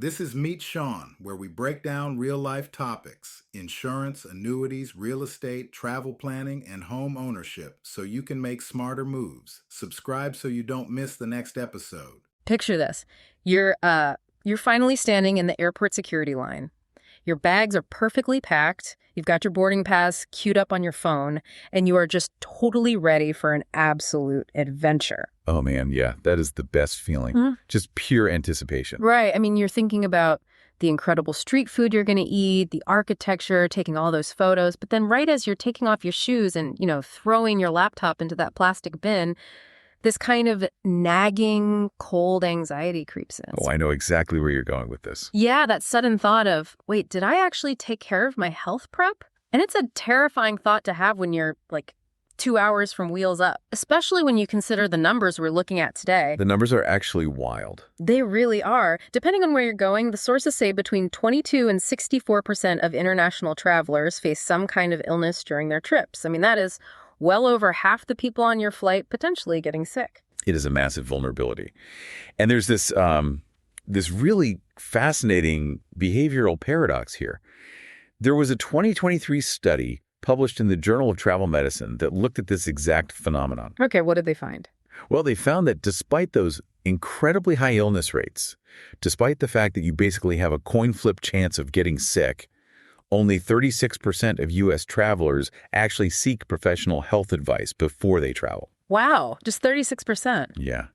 This is Meet Sean, where we break down real life topics insurance, annuities, real estate, travel planning, and home ownership so you can make smarter moves. Subscribe so you don't miss the next episode. Picture this. You're finally standing in the airport security line. Your bags are perfectly packed. You've got your boarding pass queued up on your phone, and you are just totally ready for an absolute adventure. Oh man, yeah, that is the best feeling. Just pure anticipation. Right. I mean, you're thinking about the incredible street food you're going to eat, the architecture, taking all those photos. But then right as you're taking off your shoes and, throwing your laptop into that plastic bin, this kind of nagging, cold anxiety creeps in. Oh, I know exactly where you're going with this. Yeah, that sudden thought of, wait, did I actually take care of my health prep? And it's a terrifying thought to have when you're 2 hours from wheels up, especially when you consider the numbers we're looking at today. The numbers are actually wild. They really are. Depending on where you're going, the sources say between 22 and 64% of international travelers face some kind of illness during their trips. I mean, that is well over half the people on your flight potentially getting sick. It is a massive vulnerability. And there's this really fascinating behavioral paradox here. There was a 2023 study published in the Journal of Travel Medicine that looked at this exact phenomenon. Okay, what did they find? Well, they found that despite those incredibly high illness rates, despite the fact that you basically have a coin flip chance of getting sick, only 36% of U.S. travelers actually seek professional health advice before they travel. Wow, just 36%. Yeah.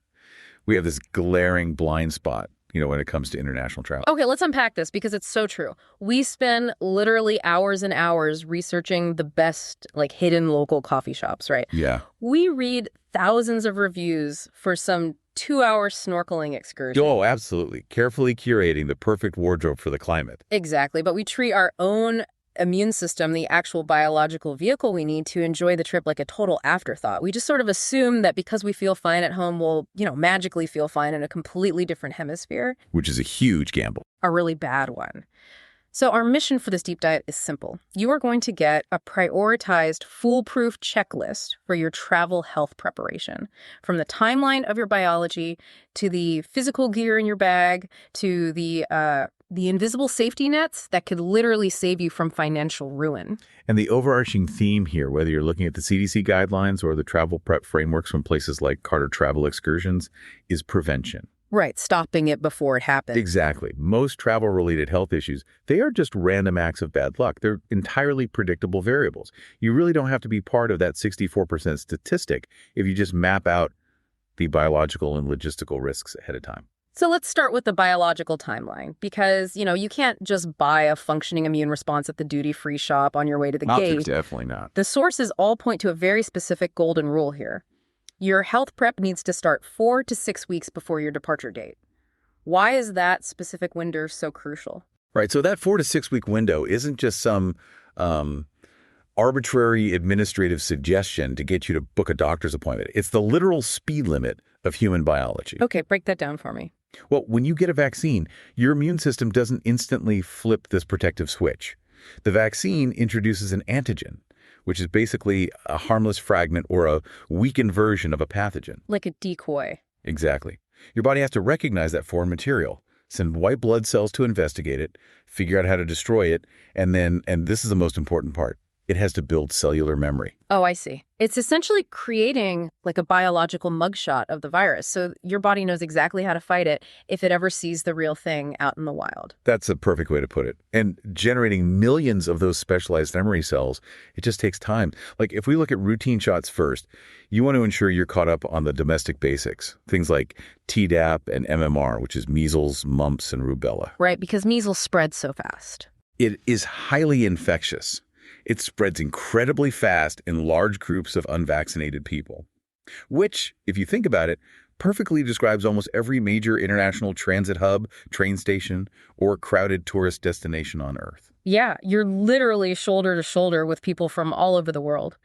We have this glaring blind spot, when it comes to international travel. Okay, let's unpack this because it's so true. We spend literally hours and hours researching the best, hidden local coffee shops, right? Yeah. We read thousands of reviews for some 2-hour snorkeling excursion. Oh, absolutely. Carefully curating the perfect wardrobe for the climate. Exactly, but we treat our own immune system, the actual biological vehicle we need to enjoy the trip, like a total afterthought. We just sort of assume that because we feel fine at home, we'll, magically feel fine in a completely different hemisphere. Which is a huge gamble. A really bad one. So our mission for this deep dive is simple. You are going to get a prioritized, foolproof checklist for your travel health preparation. From the timeline of your biology to the physical gear in your bag to the invisible safety nets that could literally save you from financial ruin. And the overarching theme here, whether you're looking at the CDC guidelines or the travel prep frameworks from places like Carter Travel Excursions, is prevention. Right, stopping it before it happens. Exactly. Most travel-related health issues, they are just random acts of bad luck. They're entirely predictable variables. You really don't have to be part of that 64% statistic if you just map out the biological and logistical risks ahead of time. So let's start with the biological timeline because, you can't just buy a functioning immune response at the duty-free shop on your way to the gate. Definitely not. The sources all point to a very specific golden rule here. Your health prep needs to start 4 to 6 weeks before your departure date. Why is that specific window so crucial? Right. So that 4 to 6 week window isn't just some arbitrary administrative suggestion to get you to book a doctor's appointment. It's the literal speed limit of human biology. Okay, break that down for me. Well, when you get a vaccine, your immune system doesn't instantly flip this protective switch. The vaccine introduces an antigen, which is basically a harmless fragment or a weakened version of a pathogen. Like a decoy. Exactly. Your body has to recognize that foreign material, send white blood cells to investigate it, figure out how to destroy it, and this is the most important part, it has to build cellular memory. Oh, I see. It's essentially creating a biological mugshot of the virus. So your body knows exactly how to fight it if it ever sees the real thing out in the wild. That's a perfect way to put it. And generating millions of those specialized memory cells, it just takes time. If we look at routine shots first, you want to ensure you're caught up on the domestic basics. Things like Tdap and MMR, which is measles, mumps, and rubella. Right, because measles spread so fast. It is highly infectious. It spreads incredibly fast in large groups of unvaccinated people, which, if you think about it, perfectly describes almost every major international transit hub, train station, or crowded tourist destination on Earth. Yeah, you're literally shoulder to shoulder with people from all over the world.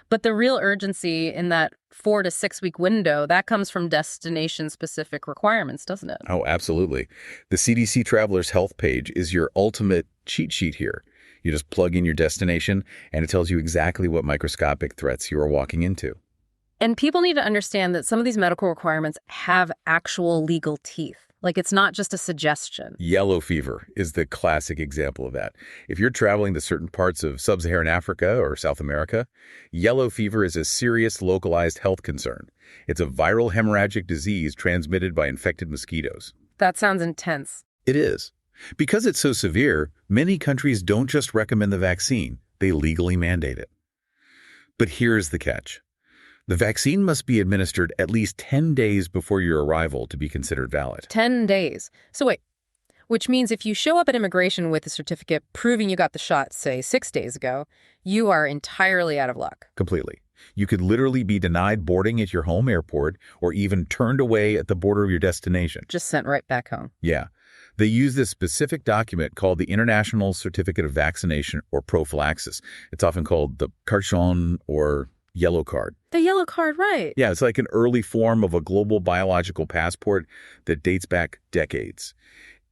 But the real urgency in that 4 to 6 week window, that comes from destination-specific requirements, doesn't it? Oh, absolutely. The CDC Traveler's Health page is your ultimate cheat sheet here. You just plug in your destination, and it tells you exactly what microscopic threats you are walking into. And people need to understand that some of these medical requirements have actual legal teeth. Like, it's not just a suggestion. Yellow fever is the classic example of that. If you're traveling to certain parts of sub-Saharan Africa or South America, yellow fever is a serious localized health concern. It's a viral hemorrhagic disease transmitted by infected mosquitoes. That sounds intense. It is. Because it's so severe, many countries don't just recommend the vaccine, they legally mandate it. But here's the catch. The vaccine must be administered at least 10 days before your arrival to be considered valid. 10 days. So wait, which means if you show up at immigration with a certificate proving you got the shot, say, 6 days ago, you are entirely out of luck. Completely. You could literally be denied boarding at your home airport or even turned away at the border of your destination. Just sent right back home. Yeah. They use this specific document called the International Certificate of Vaccination or Prophylaxis. It's often called the carton or yellow card. The yellow card, right. Yeah, it's like an early form of a global biological passport that dates back decades.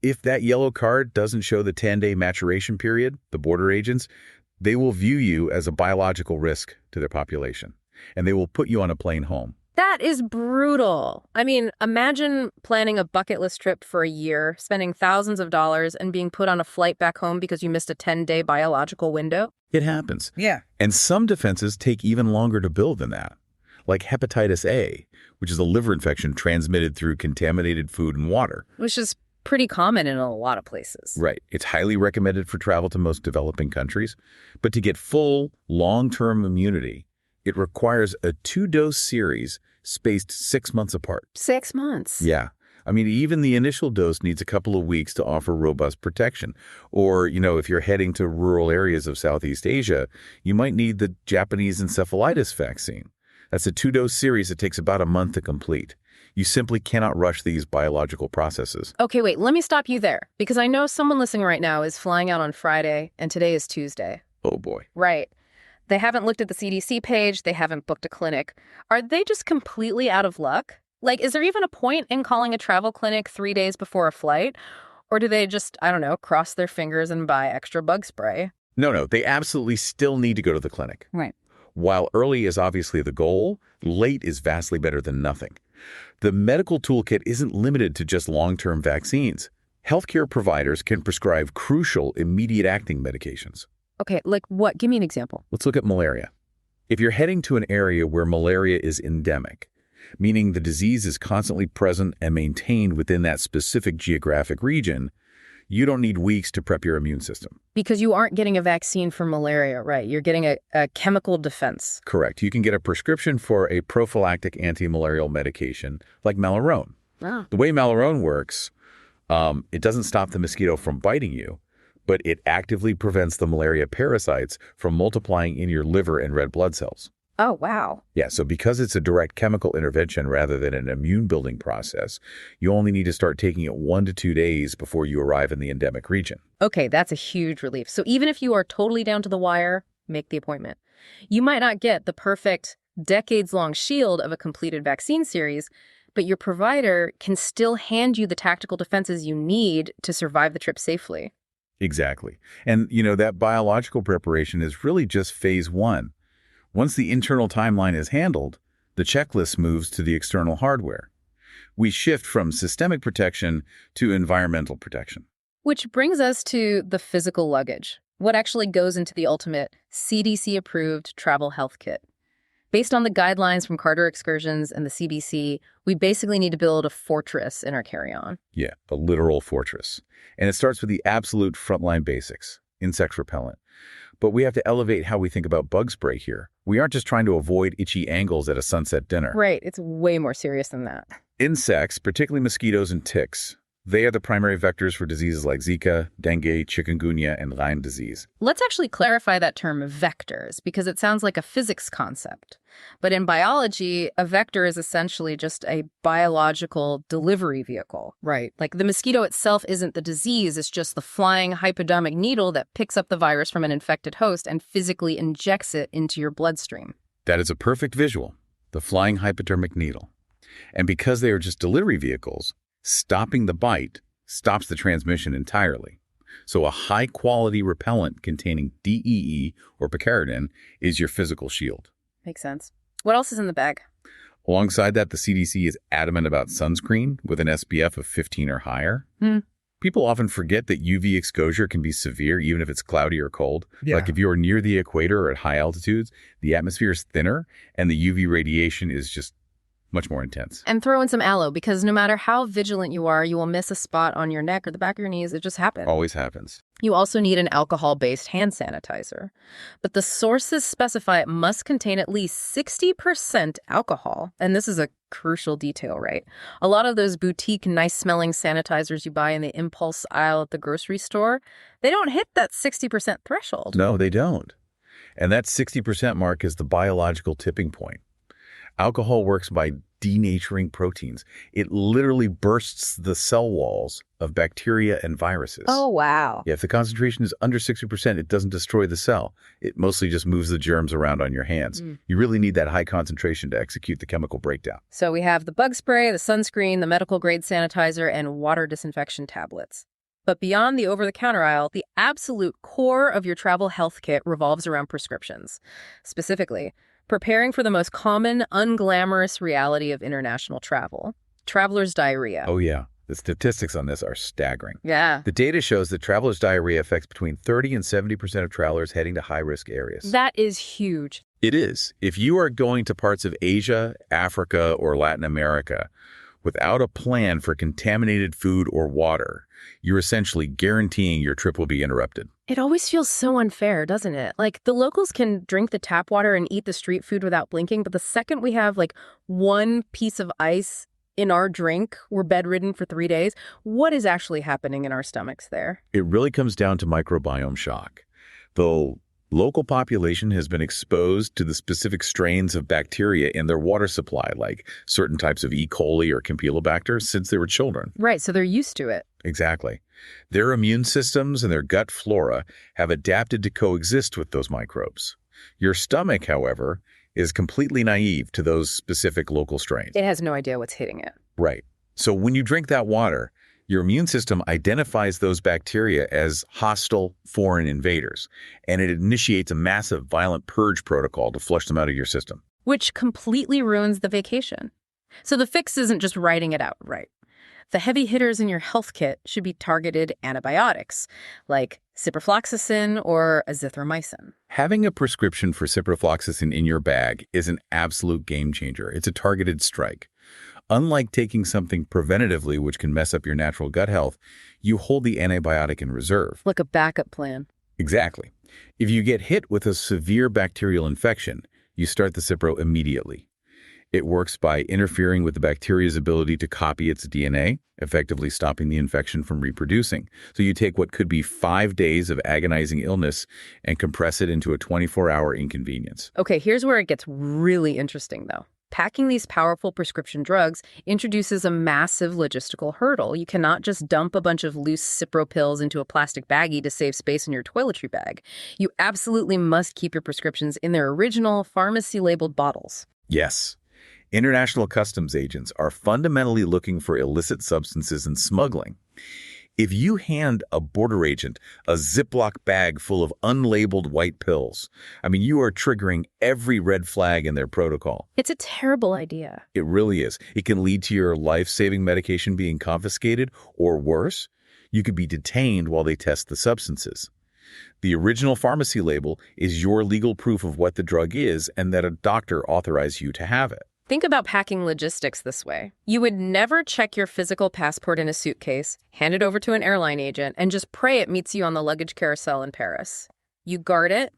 If that yellow card doesn't show the 10-day maturation period, the border agents, they will view you as a biological risk to their population, and they will put you on a plane home. That is brutal. I mean, imagine planning a bucket list trip for a year, spending thousands of dollars, and being put on a flight back home because you missed a 10-day biological window. It happens. Yeah. And some defenses take even longer to build than that, like hepatitis A, which is a liver infection transmitted through contaminated food and water. Which is pretty common in a lot of places. Right. It's highly recommended for travel to most developing countries. But to get full, long-term immunity, it requires a 2-dose series spaced 6 months apart. 6 months? Yeah. I mean, even the initial dose needs a couple of weeks to offer robust protection. Or, if you're heading to rural areas of Southeast Asia, you might need the Japanese encephalitis vaccine. That's a 2-dose series that takes about a month to complete. You simply cannot rush these biological processes. Okay, wait, let me stop you there, because I know someone listening right now is flying out on Friday, and today is Tuesday. Oh, boy. Right. They haven't looked at the CDC page. They haven't booked a clinic. Are they just completely out of luck? Like, is there even a point in calling a travel clinic 3 days before a flight? Or do they just, cross their fingers and buy extra bug spray? No, they absolutely still need to go to the clinic. Right. While early is obviously the goal, late is vastly better than nothing. The medical toolkit isn't limited to just long-term vaccines. Healthcare providers can prescribe crucial, immediate-acting medications. Okay, like what? Give me an example. Let's look at malaria. If you're heading to an area where malaria is endemic, meaning the disease is constantly present and maintained within that specific geographic region, you don't need weeks to prep your immune system. Because you aren't getting a vaccine for malaria, right? You're getting a chemical defense. Correct. You can get a prescription for a prophylactic anti-malarial medication like Malarone. Ah. The way Malarone works, it doesn't stop the mosquito from biting you, but it actively prevents the malaria parasites from multiplying in your liver and red blood cells. Oh, wow. Yeah, so because it's a direct chemical intervention rather than an immune-building process, you only need to start taking it 1 to 2 days before you arrive in the endemic region. Okay, that's a huge relief. So even if you are totally down to the wire, make the appointment. You might not get the perfect decades-long shield of a completed vaccine series, but your provider can still hand you the tactical defenses you need to survive the trip safely. Exactly. And, that biological preparation is really just phase 1. Once the internal timeline is handled, the checklist moves to the external hardware. We shift from systemic protection to environmental protection. Which brings us to the physical luggage. What actually goes into the ultimate CDC-approved travel health kit? Based on the guidelines from Carter Excursions and the CBC, we basically need to build a fortress in our carry-on. Yeah, a literal fortress. And it starts with the absolute frontline basics, insect repellent. But we have to elevate how we think about bug spray here. We aren't just trying to avoid itchy angles at a sunset dinner. Right, it's way more serious than that. Insects, particularly mosquitoes and ticks, they are the primary vectors for diseases like Zika, dengue, chikungunya, and Lyme disease. Let's actually clarify that term vectors, because it sounds like a physics concept. But in biology, a vector is essentially just a biological delivery vehicle. Right. Like the mosquito itself isn't the disease, it's just the flying hypodermic needle that picks up the virus from an infected host and physically injects it into your bloodstream. That is a perfect visual, the flying hypodermic needle. And because they are just delivery vehicles, stopping the bite stops the transmission entirely. So a high-quality repellent containing DEE or picaridin is your physical shield. Makes sense. What else is in the bag? Alongside that, the CDC is adamant about sunscreen with an SPF of 15 or higher. People often forget that UV exposure can be severe even if it's cloudy or cold. Yeah. Like if you're near the equator or at high altitudes, the atmosphere is thinner and the UV radiation is just much more intense. And throw in some aloe, because no matter how vigilant you are, you will miss a spot on your neck or the back of your knees. It just happens. Always happens. You also need an alcohol-based hand sanitizer. But the sources specify it must contain at least 60% alcohol. And this is a crucial detail, right? A lot of those boutique, nice-smelling sanitizers you buy in the impulse aisle at the grocery store, they don't hit that 60% threshold. No, they don't. And that 60% mark is the biological tipping point. Alcohol works by denaturing proteins. It literally bursts the cell walls of bacteria and viruses. Oh, wow. Yeah, if the concentration is under 60%, it doesn't destroy the cell. It mostly just moves the germs around on your hands. You really need that high concentration to execute the chemical breakdown. So we have the bug spray, the sunscreen, the medical-grade sanitizer, and water disinfection tablets. But beyond the over-the-counter aisle, the absolute core of your travel health kit revolves around prescriptions. Specifically, preparing for the most common, unglamorous reality of international travel, traveler's diarrhea. Oh, yeah. The statistics on this are staggering. Yeah. The data shows that traveler's diarrhea affects between 30 and 70% of travelers heading to high-risk areas. That is huge. It is. If you are going to parts of Asia, Africa, or Latin America without a plan for contaminated food or water, you're essentially guaranteeing your trip will be interrupted. It always feels so unfair, doesn't it? Like, the locals can drink the tap water and eat the street food without blinking, but the second we have, like, one piece of ice in our drink, we're bedridden for 3 days. What is actually happening in our stomachs there? It really comes down to microbiome shock. The local population has been exposed to the specific strains of bacteria in their water supply, like certain types of E. coli or Campylobacter, since they were children. Right, so they're used to it. Exactly. Their immune systems and their gut flora have adapted to coexist with those microbes. Your stomach, however, is completely naive to those specific local strains. It has no idea what's hitting it. Right. So when you drink that water, your immune system identifies those bacteria as hostile foreign invaders, and it initiates a massive violent purge protocol to flush them out of your system. Which completely ruins the vacation. So the fix isn't just writing it out, right? The heavy hitters in your health kit should be targeted antibiotics, like ciprofloxacin or azithromycin. Having a prescription for ciprofloxacin in your bag is an absolute game changer. It's a targeted strike. Unlike taking something preventatively, which can mess up your natural gut health, you hold the antibiotic in reserve. Like a backup plan. Exactly. If you get hit with a severe bacterial infection, you start the Cipro immediately. It works by interfering with the bacteria's ability to copy its DNA, effectively stopping the infection from reproducing. So you take what could be 5 days of agonizing illness and compress it into a 24-hour inconvenience. Okay, here's where it gets really interesting, though. Packing these powerful prescription drugs introduces a massive logistical hurdle. You cannot just dump a bunch of loose Cipro pills into a plastic baggie to save space in your toiletry bag. You absolutely must keep your prescriptions in their original pharmacy-labeled bottles. Yes. International customs agents are fundamentally looking for illicit substances and smuggling. If you hand a border agent a Ziploc bag full of unlabeled white pills, you are triggering every red flag in their protocol. It's a terrible idea. It really is. It can lead to your life-saving medication being confiscated, or worse, you could be detained while they test the substances. The original pharmacy label is your legal proof of what the drug is and that a doctor authorized you to have it. Think about packing logistics this way. You would never check your physical passport in a suitcase, hand it over to an airline agent, and just pray it meets you on the luggage carousel in Paris. You guard it,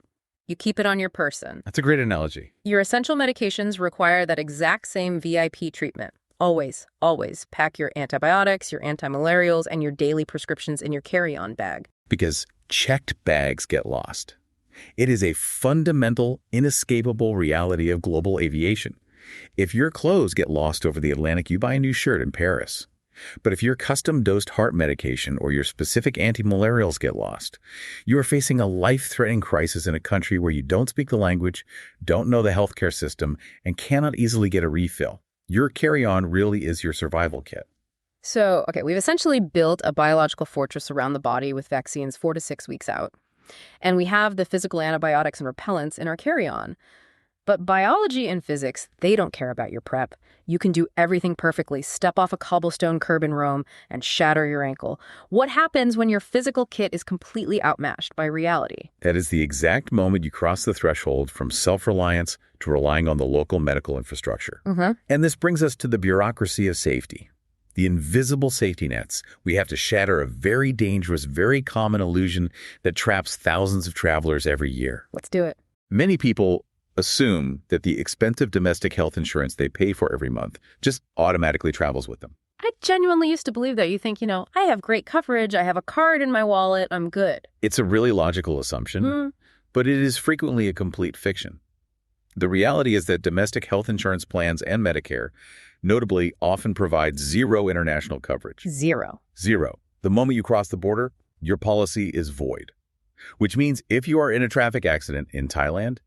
you keep it on your person. That's a great analogy. Your essential medications require that exact same VIP treatment. Always, always pack your antibiotics, your antimalarials, and your daily prescriptions in your carry-on bag. Because checked bags get lost. It is a fundamental, inescapable reality of global aviation. If your clothes get lost over the Atlantic, you buy a new shirt in Paris. But if your custom-dosed heart medication or your specific antimalarials get lost, you are facing a life-threatening crisis in a country where you don't speak the language, don't know the healthcare system, and cannot easily get a refill. Your carry-on really is your survival kit. So, okay, we've essentially built a biological fortress around the body with vaccines 4 to 6 weeks out. And we have the physical antibiotics and repellents in our carry-on. But biology and physics, they don't care about your prep. You can do everything perfectly, step off a cobblestone curb in Rome, and shatter your ankle. What happens when your physical kit is completely outmatched by reality? That is the exact moment you cross the threshold from self-reliance to relying on the local medical infrastructure. And this brings us to the bureaucracy of safety. The invisible safety nets. We have to shatter a very dangerous, very common illusion that traps thousands of travelers every year. Let's do it. Many people assume that the expensive domestic health insurance they pay for every month just automatically travels with them. I genuinely used to believe that. You think, I have great coverage, I have a card in my wallet, I'm good. It's a really logical assumption, but it is frequently a complete fiction. The reality is that domestic health insurance plans and Medicare notably often provide zero international coverage. Zero. The moment you cross the border, your policy is void. Which means if you are in a traffic accident in Thailand,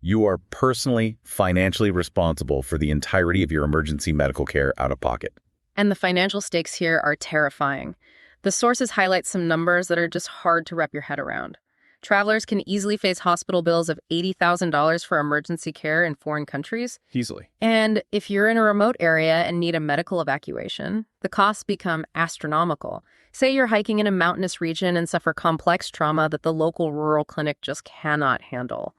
you are personally, financially responsible for the entirety of your emergency medical care out of pocket. And the financial stakes here are terrifying. The sources highlight some numbers that are just hard to wrap your head around. Travelers can easily face hospital bills of $80,000 for emergency care in foreign countries. Easily. And if you're in a remote area and need a medical evacuation, the costs become astronomical. Say you're hiking in a mountainous region and suffer complex trauma that the local rural clinic just cannot handle.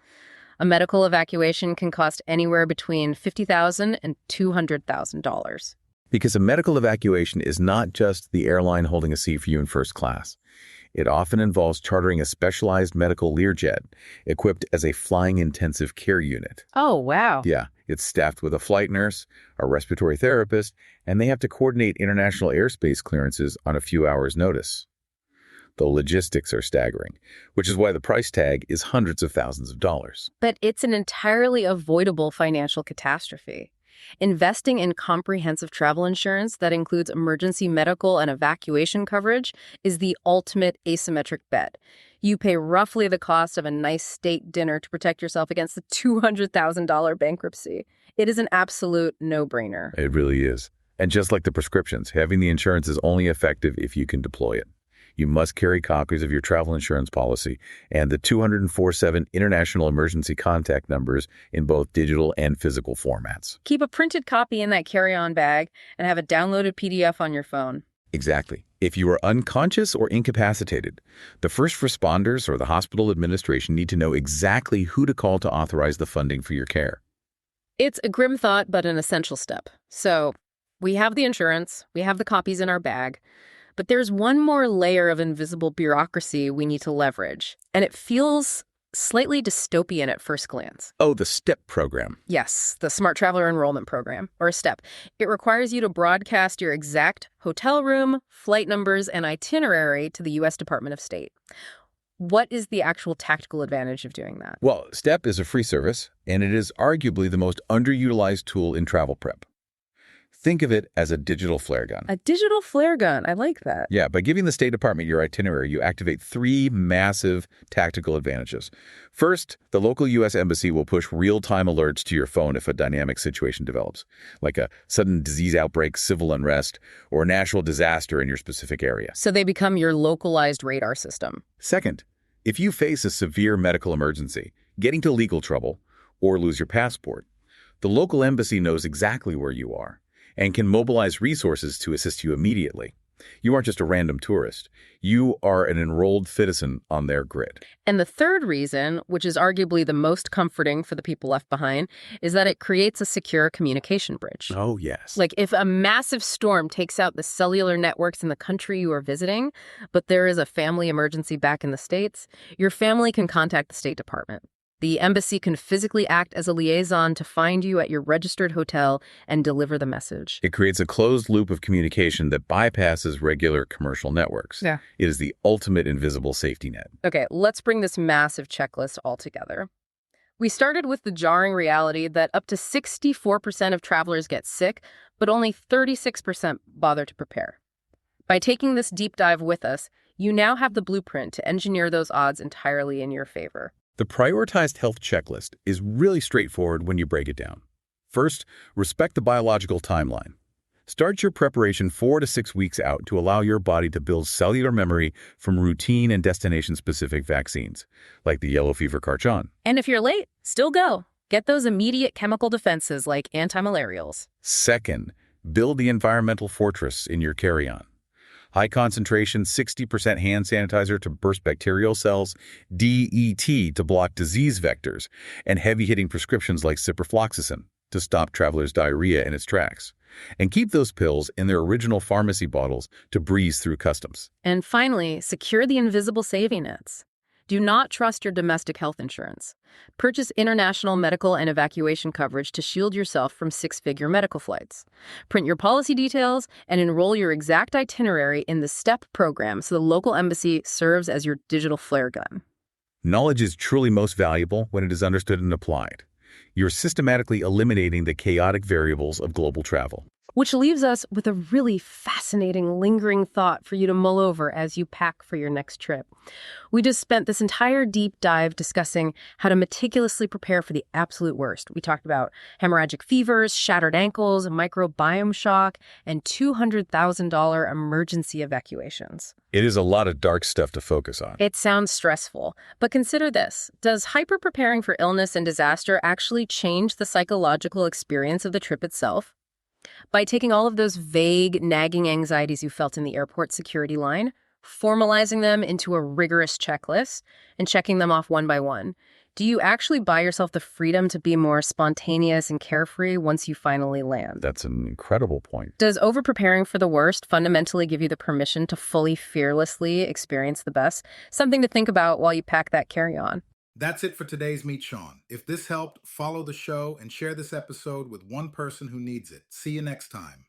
A medical evacuation can cost anywhere between $50,000 and $200,000. Because a medical evacuation is not just the airline holding a seat for you in first class. It often involves chartering a specialized medical Learjet equipped as a flying intensive care unit. Oh, wow. Yeah, it's staffed with a flight nurse, a respiratory therapist, and they have to coordinate international airspace clearances on a few hours' notice. The logistics are staggering, which is why the price tag is hundreds of thousands of dollars. But it's an entirely avoidable financial catastrophe. Investing in comprehensive travel insurance that includes emergency medical and evacuation coverage is the ultimate asymmetric bet. You pay roughly the cost of a nice steak dinner to protect yourself against the $200,000 bankruptcy. It is an absolute no-brainer. It really is. And just like the prescriptions, having the insurance is only effective if you can deploy it. You must carry copies of your travel insurance policy and the 247 international emergency contact numbers in both digital and physical formats. Keep a printed copy in that carry-on bag and have a downloaded PDF on your phone. Exactly. If you are unconscious or incapacitated, the first responders or the hospital administration need to know exactly who to call to authorize the funding for your care. It's a grim thought, but an essential step. So, we have the insurance, we have the copies in our bag, but there's one more layer of invisible bureaucracy we need to leverage, and it feels slightly dystopian at first glance. Oh, the STEP program. Yes, the Smart Traveler Enrollment Program, or STEP. It requires you to broadcast your exact hotel room, flight numbers, and itinerary to the U.S. Department of State. What is the actual tactical advantage of doing that? Well, STEP is a free service, and it is arguably the most underutilized tool in travel prep. Think of it as a digital flare gun. A digital flare gun. I like that. Yeah, by giving the State Department your itinerary, you activate three massive tactical advantages. First, the local U.S. Embassy will push real-time alerts to your phone if a dynamic situation develops, like a sudden disease outbreak, civil unrest, or a natural disaster in your specific area. So they become your localized radar system. Second, if you face a severe medical emergency, get into legal trouble, or lose your passport, the local embassy knows exactly where you are and can mobilize resources to assist you immediately. You aren't just a random tourist. You are an enrolled citizen on their grid. And the third reason, which is arguably the most comforting for the people left behind, is that it creates a secure communication bridge. Oh, yes. Like if a massive storm takes out the cellular networks in the country you are visiting, but there is a family emergency back in the States, your family can contact the State Department. The embassy can physically act as a liaison to find you at your registered hotel and deliver the message. It creates a closed loop of communication that bypasses regular commercial networks. Yeah. It is the ultimate invisible safety net. Okay, let's bring this massive checklist all together. We started with the jarring reality that up to 64% of travelers get sick, but only 36% bother to prepare. By taking this deep dive with us, you now have the blueprint to engineer those odds entirely in your favor. The prioritized health checklist is really straightforward when you break it down. First, respect the biological timeline. Start your preparation 4 to 6 weeks out to allow your body to build cellular memory from routine and destination-specific vaccines, like the yellow fever Carchon. And if you're late, still go. Get those immediate chemical defenses like antimalarials. Second, build the environmental fortress in your carry-on. High concentration 60% hand sanitizer to burst bacterial cells, DET to block disease vectors, and heavy-hitting prescriptions like ciprofloxacin to stop travelers' diarrhea in its tracks. And keep those pills in their original pharmacy bottles to breeze through customs. And finally, secure the invisible saving nets. Do not trust your domestic health insurance. Purchase international medical and evacuation coverage to shield yourself from six-figure medical flights. Print your policy details and enroll your exact itinerary in the STEP program so the local embassy serves as your digital flare gun. Knowledge is truly most valuable when it is understood and applied. You're systematically eliminating the chaotic variables of global travel. Which leaves us with a really fascinating, lingering thought for you to mull over as you pack for your next trip. We just spent this entire deep dive discussing how to meticulously prepare for the absolute worst. We talked about hemorrhagic fevers, shattered ankles, microbiome shock, and $200,000 emergency evacuations. It is a lot of dark stuff to focus on. It sounds stressful, but consider this. Does hyper-preparing for illness and disaster actually change the psychological experience of the trip itself? By taking all of those vague, nagging anxieties you felt in the airport security line, formalizing them into a rigorous checklist, and checking them off one by one, do you actually buy yourself the freedom to be more spontaneous and carefree once you finally land? That's an incredible point. Does over-preparing for the worst fundamentally give you the permission to fully, fearlessly experience the best? Something to think about while you pack that carry-on. That's it for today's Meet Sean. If this helped, follow the show and share this episode with one person who needs it. See you next time.